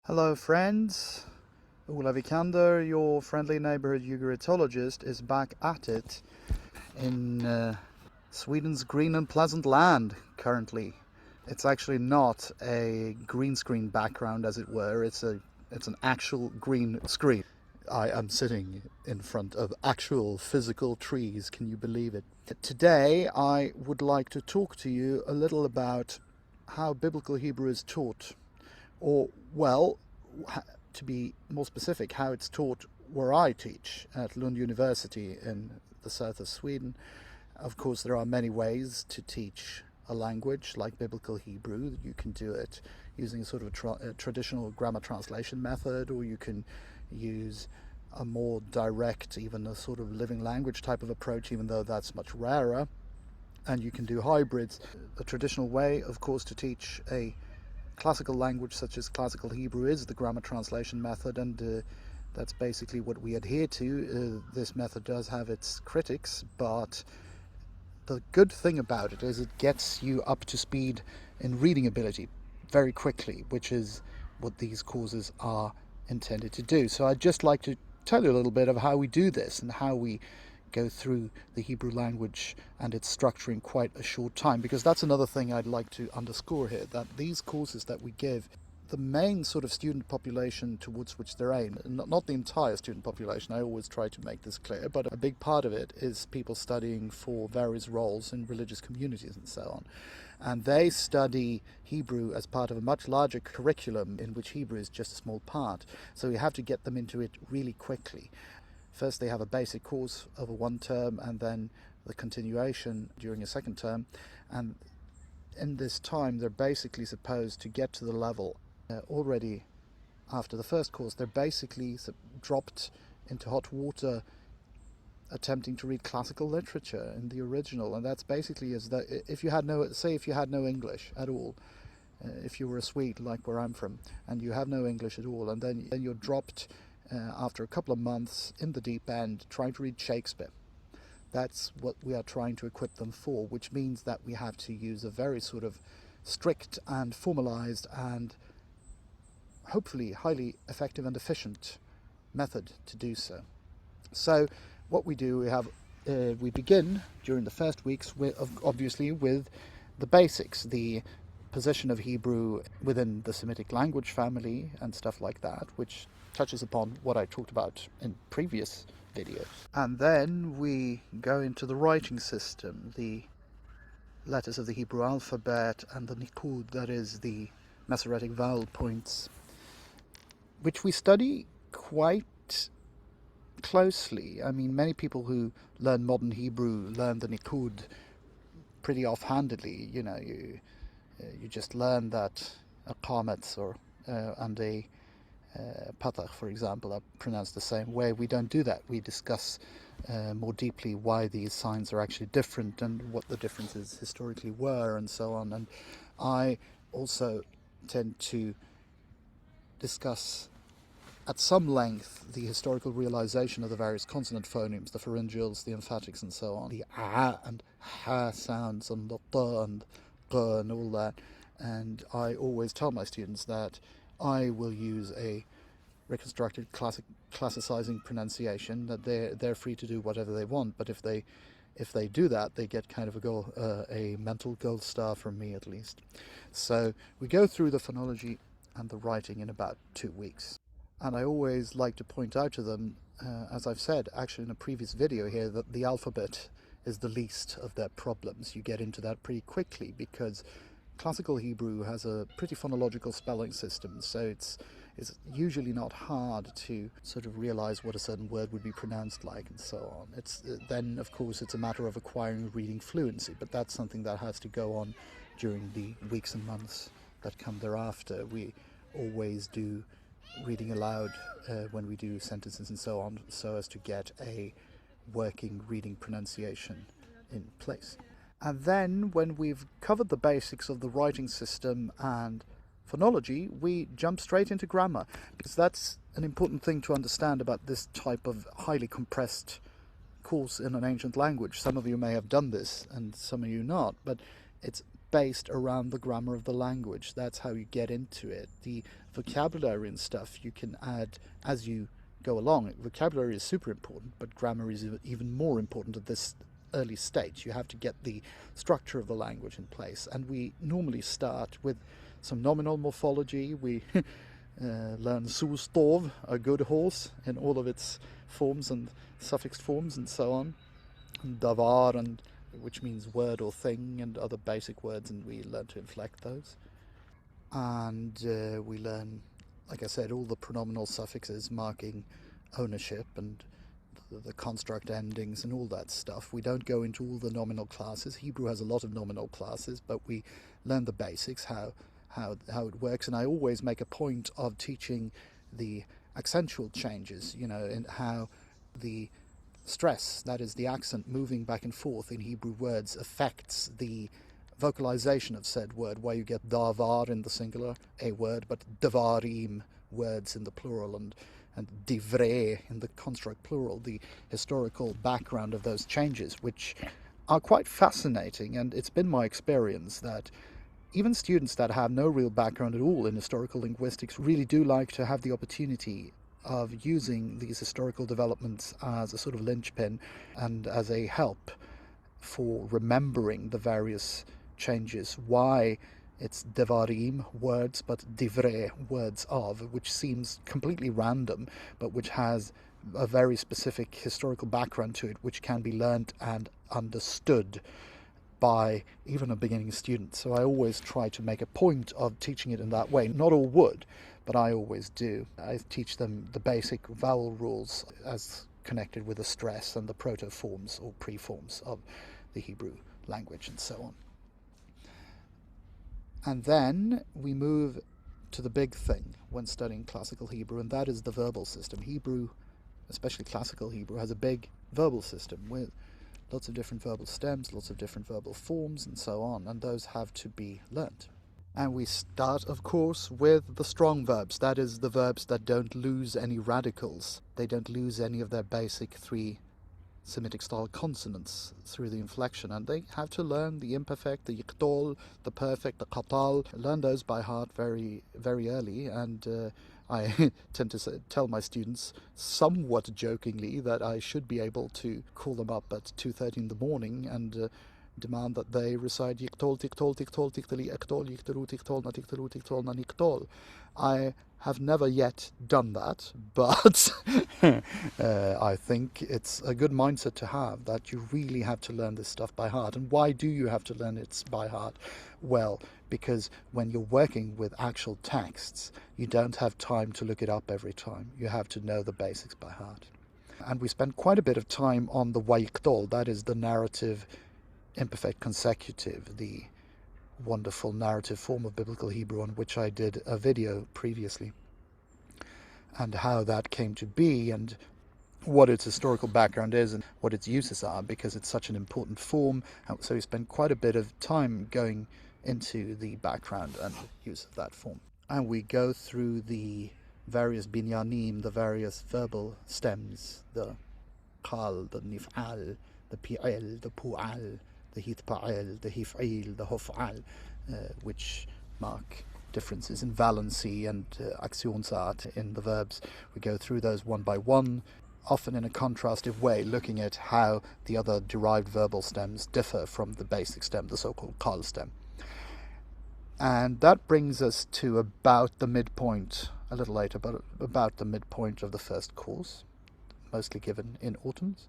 Hello friends, Ola Wikander, your friendly neighborhood Ugaritologist, is back at it in Sweden's green and pleasant land currently. It's actually not a green screen background, as it were. It's an actual green screen. I am sitting in front of actual physical trees, can you believe it? Today I would like to talk to you a little about how Biblical Hebrew is taught, or, well, to be more specific, how it's taught where I teach at Lund University in the south of Sweden. Of course, there are many ways to teach a language like Biblical Hebrew. You can do it using a sort of a traditional grammar translation method, or you can use a more direct, even a sort of living language type of approach, even though that's much rarer. And you can do hybrids. The traditional way, of course, to teach a classical language such as Classical Hebrew is the grammar translation method, and that's basically what we adhere to. This method does have its critics, but the good thing about it is it gets you up to speed in reading ability very quickly, which is what these courses are intended to do. So I'd just like to tell you a little bit of how we do this and how we go through the Hebrew language and its structure in quite a short time, because that's another thing I'd like to underscore here, that these courses that we give, the main sort of student population towards which they're aimed, not the entire student population, I always try to make this clear, but a big part of it is people studying for various roles in religious communities and so on. And they study Hebrew as part of a much larger curriculum in which Hebrew is just a small part. So we have to get them into it really quickly. First they have a basic course over one term, and then the continuation during a second term. And in this time they're basically supposed to get to the level already after the first course. They're basically dropped into hot water attempting to read classical literature in the original. And that's basically as that if you had no English at all, if you were a Swede like where I'm from, and you have no English at all, and then you're dropped after a couple of months in the deep end trying to read Shakespeare. That's what we are trying to equip them for, which means that we have to use a very sort of strict and formalized and hopefully highly effective and efficient method to do so. So what we do, we begin during the first weeks obviously with the basics, the position of Hebrew within the Semitic language family and stuff like that, which touches upon what I talked about in previous videos. And then we go into the writing system, the letters of the Hebrew alphabet, and the nikud, that is the Masoretic vowel points, which we study quite closely. I mean, many people who learn modern Hebrew learn the nikud pretty offhandedly. You know, you just learn that a qamet and a patach, for example, are pronounced the same way. We don't do that. We discuss more deeply why these signs are actually different and what the differences historically were and so on. And I also tend to discuss at some length the historical realization of the various consonant phonemes, the pharyngeals, the emphatics and so on, the a and ha sounds, and the t and g and all that. And I always tell my students that I will use a reconstructed classicizing pronunciation, that they're free to do whatever they want, but if they do that, they get kind of a mental gold star from me at least. So we go through the phonology and the writing in about 2 weeks. And I always like to point out to them, as I've said actually in a previous video here, that the alphabet is the least of their problems. You get into that pretty quickly because Classical Hebrew has a pretty phonological spelling system, so it's usually not hard to sort of realize what a certain word would be pronounced like and so on. Then of course it's a matter of acquiring reading fluency, but that's something that has to go on during the weeks and months that come thereafter. We always do reading aloud when we do sentences and so on, so as to get a working reading pronunciation in place. And then when we've covered the basics of the writing system and phonology, we jump straight into grammar, because that's an important thing to understand about this type of highly compressed course in an ancient language. Some of you may have done this and some of you not, but it's based around the grammar of the language. That's how you get into it. The vocabulary and stuff you can add as you go along. Vocabulary is super important, but grammar is even more important at this early stage. You have to get the structure of the language in place. And we normally start with some nominal morphology. We learn sustov, a good horse, in all of its forms and suffix forms and so on. And davar, and which means word or thing, and other basic words, and we learn to inflect those. And we learn, like I said, all the pronominal suffixes marking ownership and the construct endings and all that stuff. We don't go into all the nominal classes. Hebrew has a lot of nominal classes, but we learn the basics, how it works. And I always make a point of teaching the accentual changes, in how the stress, that is the accent moving back and forth in Hebrew words, affects the vocalization of said word, why you get davar in the singular, a word, but davarim, words in the plural, and divrei in the construct plural, the historical background of those changes, which are quite fascinating. And it's been my experience that even students that have no real background at all in historical linguistics really do like to have the opportunity of using these historical developments as a sort of linchpin and as a help for remembering the various changes, why it's devarim, words, but divrei, words of, which seems completely random, but which has a very specific historical background to it, which can be learnt and understood by even a beginning student. So I always try to make a point of teaching it in that way. Not all would, but I always do. I teach them the basic vowel rules as connected with the stress and the protoforms or preforms of the Hebrew language and so on. And then we move to the big thing when studying classical Hebrew, and that is the verbal system. Hebrew, especially classical Hebrew, has a big verbal system with lots of different verbal stems, lots of different verbal forms, and so on, and those have to be learnt. And we start, of course, with the strong verbs. That is, the verbs that don't lose any radicals. They don't lose any of their basic 3 Semitic style consonants through the inflection, and they have to learn the imperfect, the yiktol, the perfect, the qatal, learn those by heart very, very early. And I tend to tell my students, somewhat jokingly, that I should be able to call them up at 2:30 in the morning and demand that they recite yiktol, tiktol, tiktol, tiktali, ektol, yiktaru, tiktol, na tiktaru, tiktol, na niktol. I have never yet done that, but I think it's a good mindset to have, that you really have to learn this stuff by heart. And why do you have to learn it by heart? Well, because when you're working with actual texts, you don't have time to look it up every time. You have to know the basics by heart. And we spend quite a bit of time on the wayiktol, that is the narrative imperfect consecutive, the wonderful narrative form of Biblical Hebrew on which I did a video previously, and how that came to be and what its historical background is and what its uses are, because it's such an important form. So we spend quite a bit of time going into the background and use of that form. And we go through the various binyanim, the various verbal stems, the qal, the nif'al, the pi'il, the pu'al, the hitpa'il, the hif'il, the hof'al, which mark differences in valency and actionsart in the verbs. We go through those one by one, often in a contrastive way, looking at how the other derived verbal stems differ from the basic stem, the so-called qal stem. And that brings us to about the midpoint, a little later, but about the midpoint of the first course, mostly given in autumns.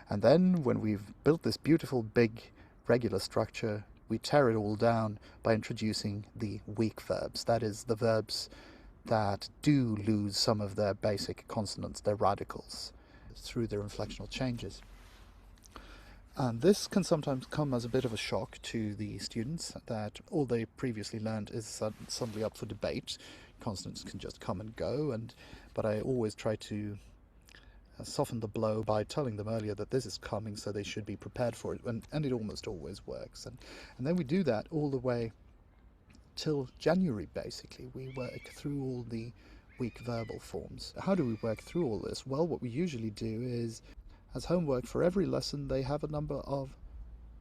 And then when we've built this beautiful big regular structure, we tear it all down by introducing the weak verbs. That is, the verbs that do lose some of their basic consonants, their radicals, through their inflectional changes. And this can sometimes come as a bit of a shock to the students, that all they previously learned is suddenly up for debate. Consonants can just come and go, but I always try to soften the blow by telling them earlier that this is coming, so they should be prepared for it, and it almost always works. And then we do that all the way till January, basically. We work through all the weak verbal forms. How do we work through all this? Well, what we usually do is, as homework for every lesson, they have a number of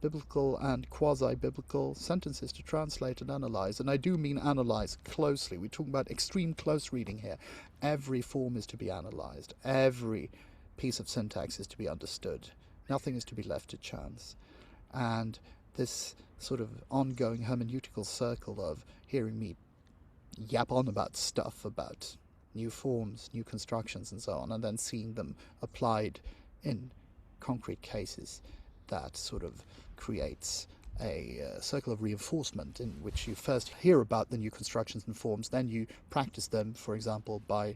biblical and quasi-biblical sentences to translate and analyze. And I do mean analyze closely. We're talking about extreme close reading here. Every form is to be analyzed. Every piece of syntax is to be understood. Nothing is to be left to chance. And this sort of ongoing hermeneutical circle of hearing me yap on about stuff, about new forms, new constructions and so on, and then seeing them applied in concrete cases, that sort of creates a circle of reinforcement in which you first hear about the new constructions and forms, then you practice them, for example, by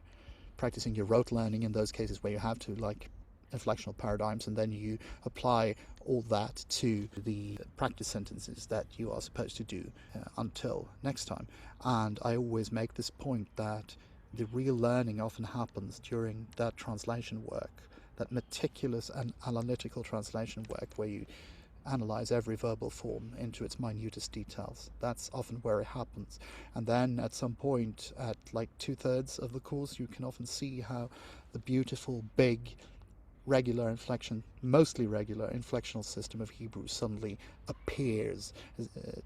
practicing your rote learning in those cases where you have to, like inflectional paradigms, and then you apply all that to the practice sentences that you are supposed to do until next time. And I always make this point that the real learning often happens during that translation work, that meticulous and analytical translation work where you analyze every verbal form into its minutest details. That's often where it happens. And then at some point, at like 2/3 of the course, you can often see how the beautiful, big, regular inflection, mostly regular inflectional system of Hebrew suddenly appears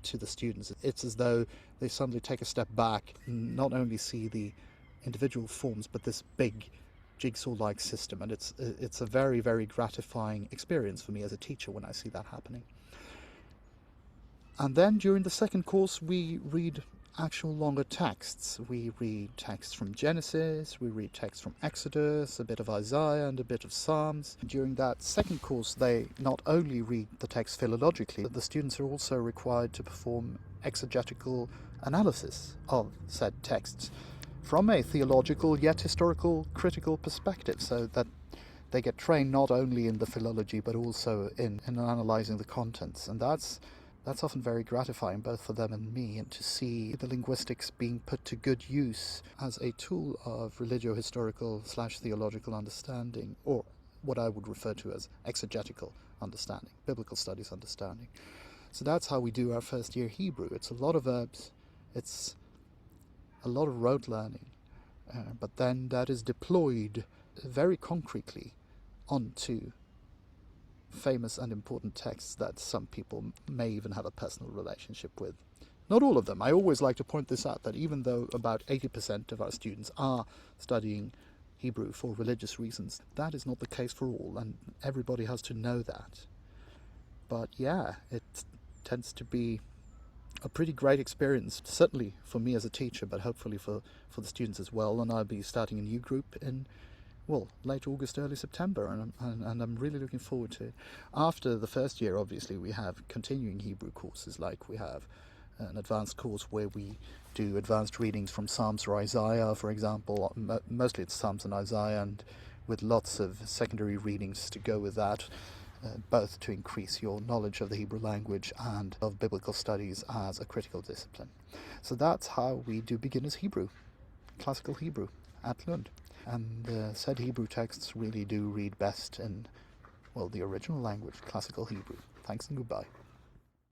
to the students. It's as though they suddenly take a step back and not only see the individual forms, but this big jigsaw-like system. And it's a very, very gratifying experience for me as a teacher when I see that happening. And then during the second course, we read actual longer texts. We read texts from Genesis, we read texts from Exodus, a bit of Isaiah and a bit of Psalms. During that second course, they not only read the text philologically, but the students are also required to perform exegetical analysis of said texts from a theological yet historical critical perspective, so that they get trained not only in the philology but also in analysing the contents. And that's often very gratifying both for them and me, and to see the linguistics being put to good use as a tool of religio-historical/theological understanding, or what I would refer to as exegetical understanding, biblical studies understanding. So that's how we do our first year Hebrew. It's a lot of verbs, it's a lot of rote learning, but then that is deployed very concretely onto famous and important texts that some people may even have a personal relationship with. Not all of them. I always like to point this out, that even though about 80% of our students are studying Hebrew for religious reasons, that is not the case for all, and everybody has to know that. But yeah, it tends to be a pretty great experience, certainly for me as a teacher, but hopefully for the students as well. And I'll be starting a new group in late August, early September, and I'm really looking forward to it. After the first year, obviously, we have continuing Hebrew courses, like we have an advanced course where we do advanced readings from Psalms or Isaiah, for example. Mostly it's Psalms and Isaiah, and with lots of secondary readings to go with that, both to increase your knowledge of the Hebrew language and of biblical studies as a critical discipline. So that's how we do beginners Hebrew, classical Hebrew, at Lund. And said Hebrew texts really do read best in, the original language, classical Hebrew. Thanks and goodbye.